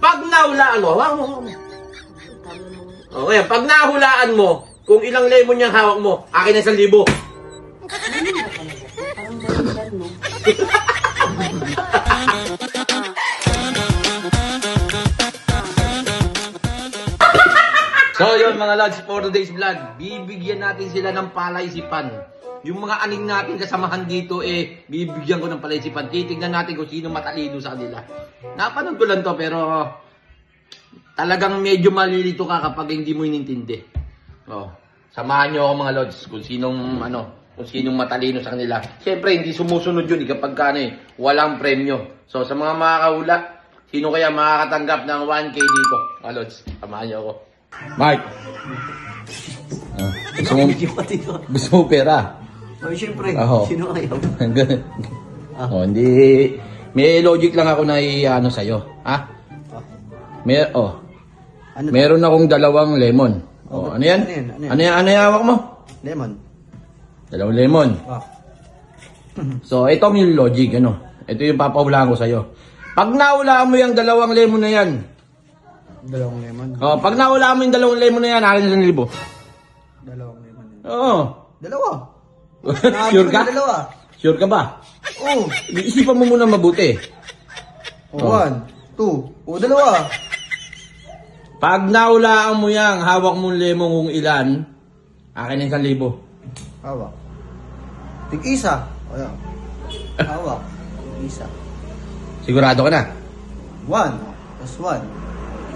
Pag nahulaan mo, hawak mo. Okay, pag nahulaan mo, kung ilang lemon yung hawak mo, akin na 1,000. Parang balikan mo. So yun mga lads, for today's vlog, bibigyan natin sila ng palaisipan. Yung mga aning natin kasamahan dito bibigyan ko ng palaisipan. Titignan natin kung sino matalino sa kanila. Napanood ko lang to pero talagang medyo malilito ka kapag hindi mo inintindi. Oh, samahan nyo ako mga lods kung sinong matalino sa kanila. Siyempre hindi sumusunod yun kapag walang premyo. So sa mga makakahula, sino kaya makakatanggap ng 1K dito? Mga lods, samahan nyo ako. Mark! Gusto mo pera? Oh, siyempre. Oo. Sino ayaw? Oh, hindi. May logic lang ako na i-ano sa'yo. Ha? Ano Meron akong 2 lemon. Oh, ano yan? Ano yan? Ano yung hawak mo? Lemon. 2 lemon. Ah. So, ito yung logic, ano? Ito yung papahulaan ko sa'yo. Pag nahulaan mo yung 2 lemon na yan, 2 lemon. oh, pag nahulaan mo yung 2 lemon na yan, akin na 1,000. 2 lemon. Oo. 2. Sure ka? 2. Sure ka ba? Oh. Isipan mo muna mabuti. 1, 2. Oh, 2. Pag nahulaan mo yang hawak mong lemon kung ilan, akin na 1,000. Hawak. Tig-isa. Ayan. Hawak. Tig-isa. Sigurado ka na? 1 plus 1.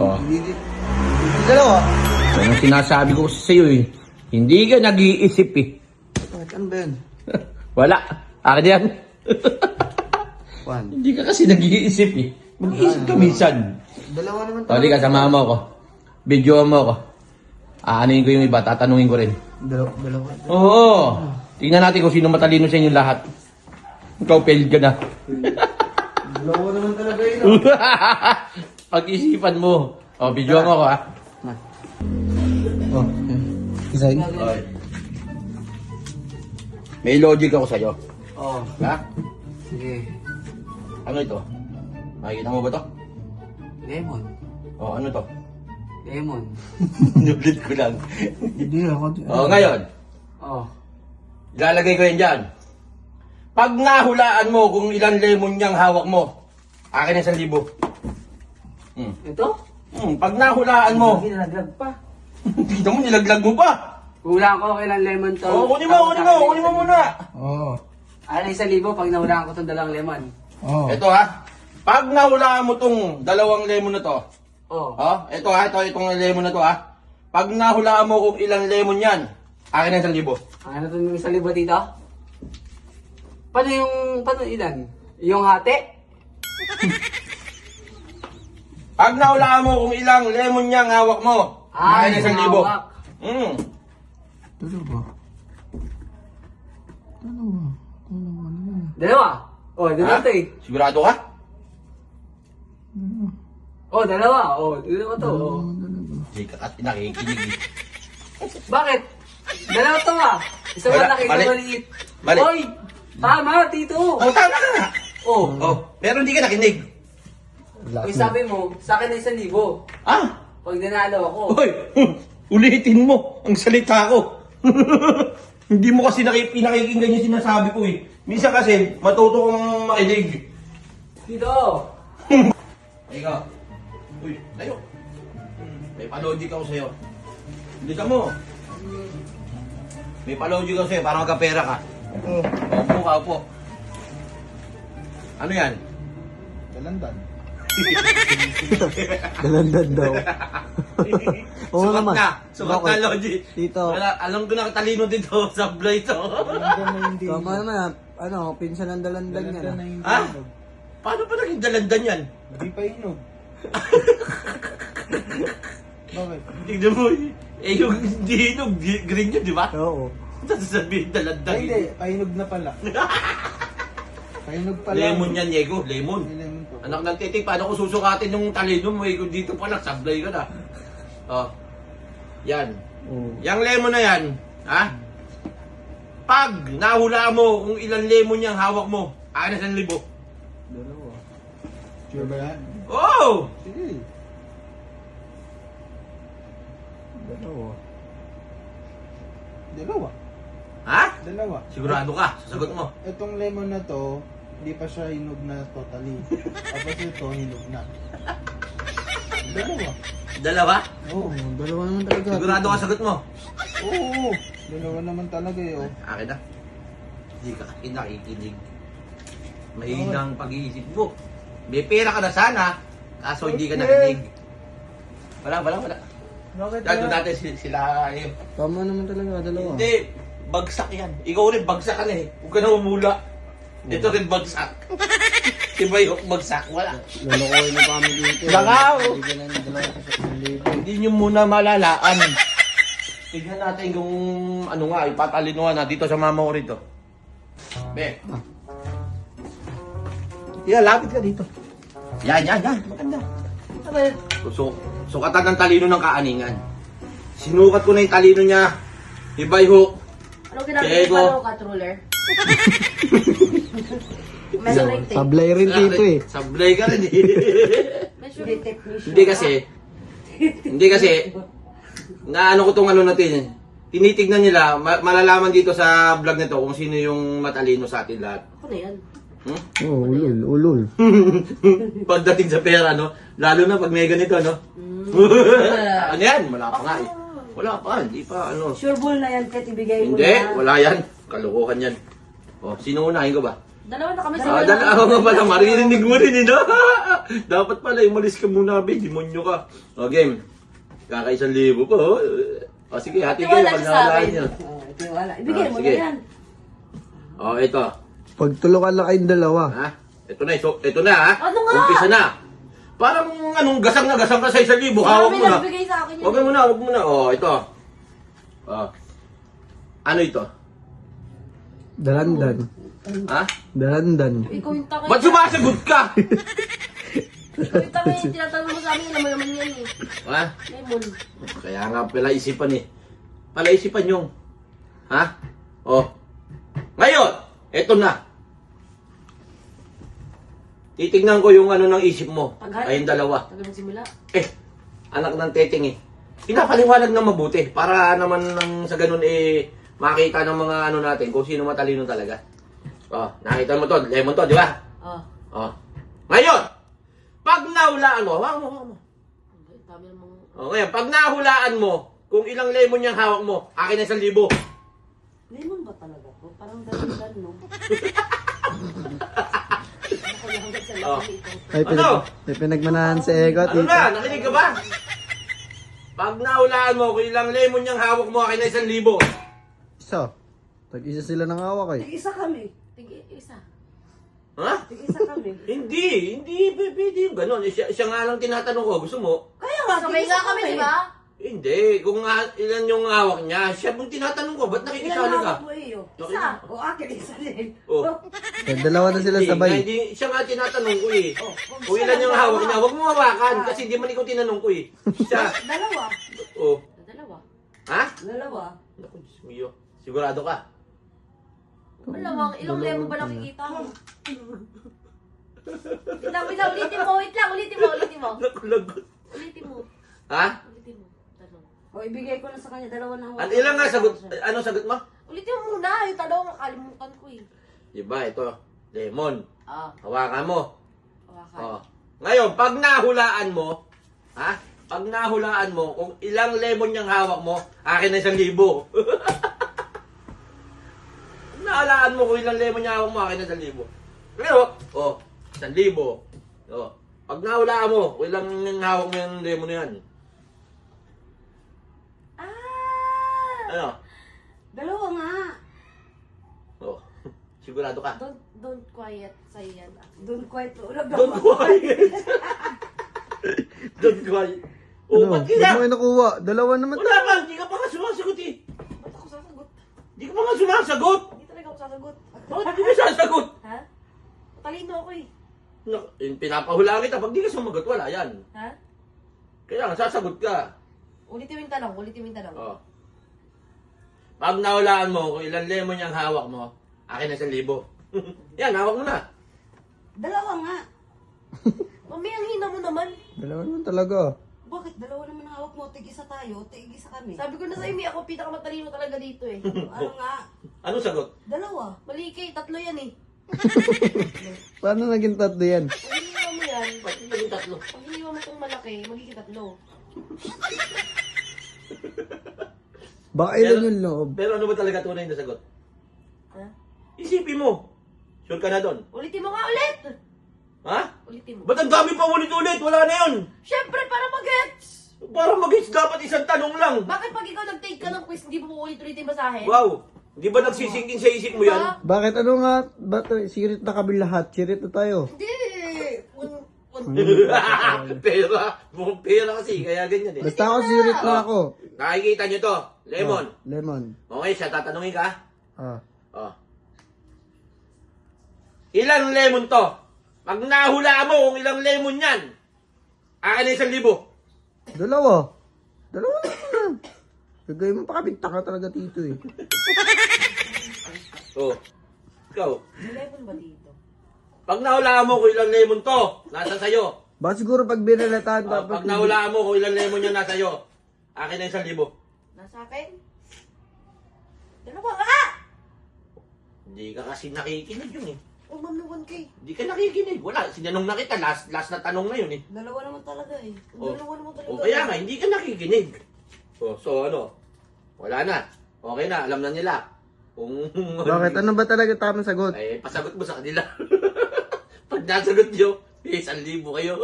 Oo. 2. Yan ang sinasabi ko sa iyo eh. Hindi ka nag-iisip eh. Bakit? Ano ba yun? Wala. Akin yan. 1. Hindi ka kasi nag-iisip eh. Mag-iisip ka minsan. 2 naman O, di ka, samahan mo ako. Video mo ako. Aanuin ko yung iba, tatanungin ko rin. 2. Oo. Tingnan natin kung sino matalino sa inyo lahat. Ikaw, failed ka na. 2 naman talaga yun. Pag-isipan mo. O, video mo ako ha. Oh. Isa yun? Okay. May logic ako sa'yo. Oh. Ha? Sige. Ano ito? Makikita mo ba to? Lemon. O, ano to? Lemon. Nulit ko lang. Hindi ako. O, ngayon. Oh. Ilalagay ko yan dyan. Pag nahulaan mo kung ilang lemon niyang hawak mo, akin na 1,000. Ito? Pag nahulaan mo, Nilaglag pa. dito mo nilaglag mo pa. Hulaan ko kailan lemon to. O, kunin mo muna. Oo. Ano 1,000 pag nahulaan ko itong 2 lemon. Oo. Ito ha. Pag nahulaan mo tong 2 lemon na to, Oh. ito ha, itong lemon na to ha. Pag nahulaan mo kung ilang lemon yan, akin na 1,000. Ano itong 1,000 dito? Paano ilan? Yung hati? Pag nahulaan mo kung ilang lemon niyang hawak mo, akin na 1,000. hawak. Dalawa. Dalawa. Oh, dalawa to eh. Sigurado ka? Oh, dalawa. Oh, dalawa to. Oh. Hindi ka kasi nakikinig eh. Bakit? Dalawa to ah. Isa Wala, malaki, isa mali. maliit. Mali. Hoy! Tama, tito. Oh, tama ka nga. Oh. Pero hindi ka nakinig. Uy, sabi mo, sa akin na 1,000. Ah? Pag nanalo ako. Hoy, ulitin mo ang salita ko. Hindi mo kasi pinakikinggan yung sinasabi ko eh. Minsan kasi, matuto kong makinig. Tito. Ikaw. Uy, tayo. May pa-logic ako sa'yo. Hindi ka mo. May pa-logic ako sa'yo para magkapera ka. Upo. Ano yan? Dalandan. Dalandan daw. Oo Sukat naman. na. Sukat Bakit? na logic. Dito. Alam ko na talino dito sa blay to. Tama naman. Ano, pinsan ng dalandan yan. Ha? Paano pa naging dalandan yan? Hindi pa inog. Bakit? Tignan mo yung hindi hinog, green yun, di ba? Oo. Tapos sabihin dalandan Ay, hindi. Painog na pala. Painog pala. Lemon yan, Diego. Lemon. Lemon po. Anak ng titik, paano ko susukatin yung talino mo? Dito pa lang, sablay ka na. Oh. Yan. Oo. Yang lemon na yan, ha? Pag nahula mo kung ilang lemon yung hawak mo, akin na 1,000. Dalawa. Sure ba yan? Oh! Sige. Dalawa. Ha? Dalawa. Sigurado ka? Sasagot mo. Itong lemon na to, hindi pa siya hinog na totally. Tapos ito, hinog na. Dalawa. Dalawa? Oo. Dalawa naman talaga. Sigurado ka sagot mo? Oo. Dalawa naman talaga eh. Oh. Akin na. Hindi ka kasi nakikinig. Mahinang pag-iisip mo. May pera ka na sana, kaso hindi ka nakinig. Wala. Bakit Dado na? natin sila eh. Tama naman talaga, dalawa. Hindi, bagsak yan. Ikaw rin, bagsak ka na eh. Huwag ka na umula. Ito rin bagsak. Iba yung bagsak, wala. Lolokohin na kami dito. Langaw! Bigyan na yung dalawa sa 1,000. Hindi nyo muna malalaan. Tignan natin kung ano nga, ipatalinuhan na dito sa mama ko rito. Be. Yeah, lapit ka dito. Yan. Maganda. Sukatan ng talino ng kaaningan. Sinukat ko na yung talino niya. Ibay ho. Ano ginagawa Diego. mo, Katroller? Measuring tape. Sablay rin dito eh. Sablay ka rin eh. Measuring tape. Hindi kasi, naano ko tong ano natin, tinitignan nila, malalaman dito sa vlog nito kung sino yung matalino sa atin lahat. Ako na yan. Hmm? Oh, ulol. Pagdating sa pera, no? Lalo na pag may ganito, no? Ano yan? Wala pa nga eh. Wala pa, hindi pa ano. Sure ball na yan, Kat. Ibigay mo Hindi, na. wala yan. Kalukuhan yan. O, sino unahin ko ba? Dalawa na kami sa Ah, ako nga pala, maririnig mo rin, no? Dapat pala, umalis ka muna, be. Demonyo ka. O, game. Kaka 1,000 po. O, sige, hati kayo. Tiwala siya sa akin. Nyo. Tiwala. Ibigay mo na sige. yan. O, ito. Pagtulukan lang kayong dalawa. Ha? Ito na, ha? Ano nga? Umpisa na. Parang, anong gasang na gasang ka sa 1,000. Hawak Marami mo na. na bigay sa akin yun. Huwag mo na. O, ito. O. Ano ito? Dalandan. Ha? Dalandan. Ikaw yung takay. Ba't sumasagot ka? Ikaw yung takay. Tinatanong mo sa amin. Alam mo naman yan eh. Ha? Lemon. Kaya nga pala isipan eh. Pala isipan yung. Ha? O. Ngayon, eto na. Titignan ko yung ano ng isip mo. Kayong dalawa. Tagal magsimula. Anak ng teteng eh. Pinapaliwanag na mabuti para naman sa ganun eh makita ng mga ano natin kung sino matalino talaga. Oh, nakita mo to, lemon to, di ba? Ah. Oh. Ngayon, pag nahulaan mo, hawak mo. Dami namang... Oh, ngayon, pag nahulaan mo, kung ilang lemon yung hawak mo, akin na 1,000. Lemon ba talaga to? Parang dalan no? Oh. Ay, may pinagmanahan si Ego, Ano tito. na? Nakinig ka ba? Pag nahulaan mo, kung ilang lemon yung hawak mo, akin na 1,000. Isa. Tag-isa sila ng hawak eh. Tig-isa kami. Tig-isa. Ha? Tig-isa kami. Hindi pwede yung gano'n. Siya nga lang tinatanong ko, gusto mo? Kaya nga, sabay nga kami, di ba? Hindi, kung ilan yung hawak niya, siya pong tinatanong ko, ba't nakikisali ka? mo iyo? Okay. Isa. O akin, isa din. Oh. Eh, dalawa na sila Hindi, sabay. hindi, siya nga tinatanong ko eh. Kung ilan yung hawak niya, huwag mo hawakan, kasi di man ikaw tinanong ko eh. Siya, Dalawa. oh. Dalawa. Ha? Dalawa. Naku, Diyos mio. Sigurado ka? Malamang, ilang level ba nakikita mo? Wait lang, ulitin mo. Naku, lagot. Ulitin mo. Ha? Ulitin mo. Tanong. O, ibigay ko na sa kanya, dalawa na Ano ilang nga sagot? Ano sagot mo? Ulitin mo muna, yung tanong, nakalimutan ko eh. Diba, ito, lemon. Ah, Hawakan mo. hawakan. Oh. Ngayon, pag nahulaan mo, ha? Pag nahulaan mo, kung ilang lemon yung hawak mo, akin na 1,000. Pag nahulaan mo kung ilang lemon yung hawak mo, akin na 1,000. Pero, oh, 1,000. Oh. Pag nahulaan mo, kung ilang yung hawak mo yung lemon na yan. Ah! Ano? Dalawa nga. Oh. Sigurado ka? Don't quiet sa'yo yan. Don't quiet. Don't quiet. Don't quiet. Oh, Ano? ba't Ba't kaya? mo kayo nakuha? Dalawa naman. Wala pa, hindi ka pa nga sumasagot eh. Ba't ako sasagot? Hindi ka pa nga sumasagot. Hindi talaga ako sasagot. Bakit hindi ka sasagot? Ha? Talino ako eh. Pinapahulaan kita. Pag di ka sumagot, wala yan. Ha? Kaya nga, sasagot ka. Ulitin mo yung tanong. Oh. Pag nahulaan mo kung ilan lemon yung hawak mo, akin na 1,000. Yan, hawak mo na. Dalawa nga. Mami, ang hina mo naman. Dalawa naman talaga. Bakit? Dalawa naman ang hawak mo. Tig-isa tayo. Tig-isa kami. Sabi ko na sa'yo, Mi, ako pinakamatalino talaga dito eh. Ano nga? Anong sagot? Dalawa. Mali ka eh, tatlo yan eh. Paano naging tatlo yan? Pag iniwan mo yan, Ba't naging tatlo? pag iniwan mo itong malaki, magiging tatlo. Baka ilan yung loob? Pero ano ba talaga tunay na sagot? Ha? Isipin mo. Sure ka na doon? Ulitin mo nga ulit! Ha? Ulitin mo. Ba't ang dami pa ulit-ulit? Wala na yun. Siyempre, para mag-gets! Para mag-hits dapat isang tanong lang. Bakit pag ikaw nag-take ka ng quiz, hindi mo uulit-ulitin basahin? Wow. Di ba nagsisingkin sa isip mo yan? Diba? Bakit ano nga? Ba't sirit na kami lahat? Sirit na tayo. Hindi! Pera. Mukhang pera kasi. Kaya ganyan eh. Basta ako sirit na ako. Nakikita nyo to. Lemon. Oh, lemon. Okay, siya tatanungin ka. Ah. Oh. Ilang lemon to? Pag nahula mo kung ilang lemon yan, akin na 1,000. Dalawa. Dalawa naman. Gagawin mo pa kami taka talaga dito eh. Oh. Ikaw. May level ba dito? Pag nahulaan mo kung ilang lemon to, nasa sayo. Baka siguro pag binalatan Pag nahulaan mo kung ilang lemon yan nasa sayo, akin na 1,000. Nasa akin? Dalawa nga! Hindi ka kasi nakikinig yun eh. Oh, mamuwan ka eh. Hindi ka nakikinig. Wala, sinanong na kita. Last na tanong na yun eh. Dalawa naman talaga eh. Oh. Dalawa naman talaga. O kaya nga, hindi ka nakikinig. So ano? Wala na. Okay na, alam na nila. Kung Bakit? Ano ba talaga tamang sagot? ay pasagot mo sa kanila. Pag nasagot nyo, 1,000 kayo.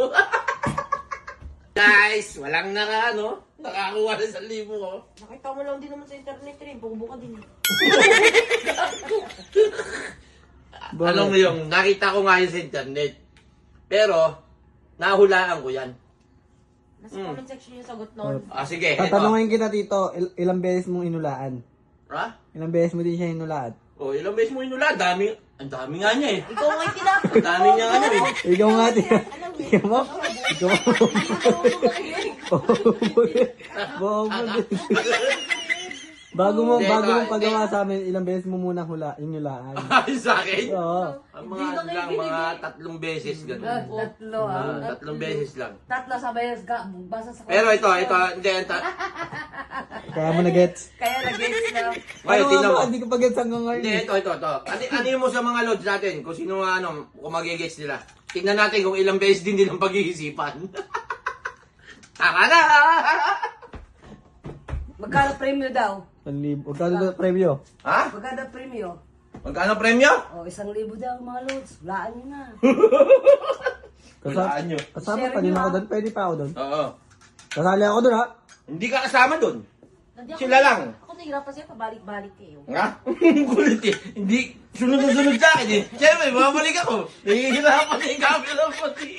Guys, walang nakakuha ng 1,000 ko. Nakita mo lang din naman sa internet rin. Buka din. Alam mo yung, nakita ko nga yun sa internet. Pero, nahulaan ko yan. Nasa comment section yung sagot nun. Sige, eto. Tatanungin kita dito, ilang beses mong inulaan? Ha? Ilang beses mo din siya inulaan? O, ilang beses mo inula? Ang dami nga niya eh. Ikaw nga yung tinapos. Ang dami niya nga niya eh. Ikaw nga din. Ikaw mo? Ikaw mo? Bobo din. Bago mo Hindi, ito, pagawa sa amin, ilang beses mo muna inulaan? Ay, sa akin? Oo. Ang mga ano lang, mga 3 beses gano'n. Tatlo ah. 3 beses lang. Tatlo sabay basa sa Pero ito, hindi, Kaya mo na-gets? Kaya nag-gets na. Ay, tingnan mo. Hindi ko pa gets hanggang Hindi, ngayon. ito. Ano mo sa mga loads natin, kung sino kung mag-gets nila. Tingnan natin kung ilang beses din nilang pag-iisipan. Tama na! Magkano premyo daw? 1,000. Huwag ka na premyo. Ha? Magkano premyo? Magkano premyo? O, 1,000 daw mga loads. Hulaan nyo na. Walaan nyo. Kasama Share pa din nyo, ako ah. doon. Pwede pa ako doon. Oo. Kasali ako doon ha. Hindi ka kasama dun. Hindi ako- Sila lang. Ako nahihirapan sa'yo, pabalik-balik kayo. Nga? Kulit eh. Hindi, sunod na sunod sa akin eh. Siyempre, babalik ako. Nahihirapan na yung camera pati.